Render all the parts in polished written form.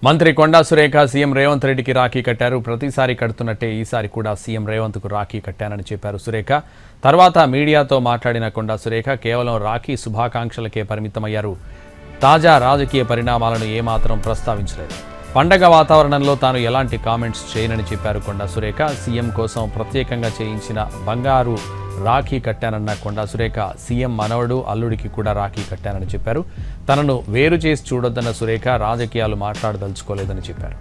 మంత్రి కొండా సురేఖ సీఎం రేవంత్ రెడ్డికి రాఖీ కట్టారు. ప్రతిసారి కడుతున్నట్టే ఈసారి కూడా సీఎం రేవంత్కు రాఖీ కట్టానని చెప్పారు సురేఖ. తర్వాత మీడియాతో మాట్లాడిన కొండా సురేఖ కేవలం రాఖీ శుభాకాంక్షలకే పరిమితమయ్యారు. తాజా రాజకీయ పరిణామాలను ఏమాత్రం ప్రస్తావించలేదు. పండగ వాతావరణంలో తాను ఎలాంటి కామెంట్స్ చేయనని చెప్పారు కొండా సురేఖ. సీఎం కోసం ప్రత్యేకంగా చేయించిన బంగారు రాఖీ కట్టానన్న కొండా సురేఖ సీఎం మనవడు అల్లుడికి కూడా రాఖీ కట్టానని చెప్పారు. తనను వేరు చేసి చూడొద్దన్న సురేఖ రాజకీయాలు మాట్లాడదలుచుకోలేదని చెప్పారు.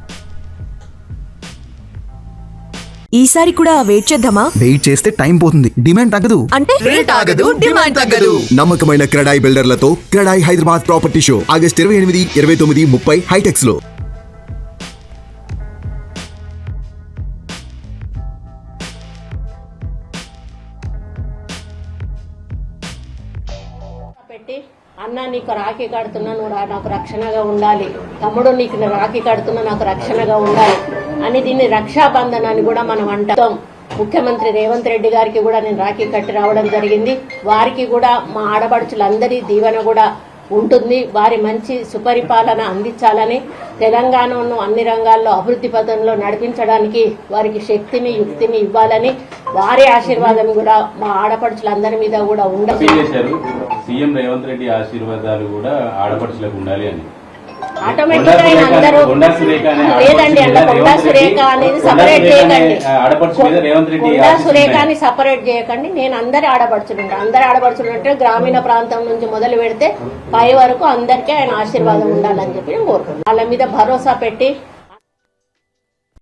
ఈసారి కూడా వెయిట్ చేద్దామా? వెయిట్ చేస్తే టైం పోతుంది, డిమాండ్ తగ్గదు. అంటే రేట్ ఆగదు, డిమాండ్ తగ్గదు. నమ్మకమైన క్రెడాయి బిల్డర్లతో CREDAI Hyderabad property show August 28, 29, 30 HITEX లో. పెట్టి అన్న నీకు రాఖీ కడుతున్నా, నువ్వు నాకు రక్షణగా ఉండాలి, తమ్ముడు నీకు రాఖీ కడుతున్నా నాకు రక్షణగా ఉండాలి అని దీన్ని రక్షాబంధన్ అని కూడా మనం అంటాం. ముఖ్యమంత్రి రేవంత్ రెడ్డి గారికి కూడా నేను రాఖీ కట్టి రావడం జరిగింది. వారికి కూడా మా ఆడపడుచులందరి దీవెన కూడా ఉంటుంది. వారి మంచి సుపరిపాలన అందించాలని, తెలంగాణను అన్ని రంగాల్లో అభివృద్ధి పథంలో నడిపించడానికి వారికి శక్తిని యుక్తిని ఇవ్వాలని, వారి ఆశీర్వాదం కూడా మా ఆడపడుచులందరి మీద కూడా ఉండాలి. సీఎం రేవంత్ రెడ్డి ఆశీర్వాదాలు కూడా ఆడపడుచులకు ఉండాలి అని ఆటోమేటిక్ గా అందరూ లేదండి. అట్లా కొండా సురేఖ అనేది సపరేట్ చేయకండి, కొండా సురేఖ అని సపరేట్ చేయకండి. నేను అందరి ఆడపడుచుంటా, అందరి ఆడపడుచుంటే గ్రామీణ ప్రాంతం నుంచి మొదలు పెడితే పై వరకు అందరికీ ఆయన ఆశీర్వాదం ఉండాలని చెప్పి నేను కోరుకుంటున్నాను. వాళ్ళ మీద భరోసా పెట్టి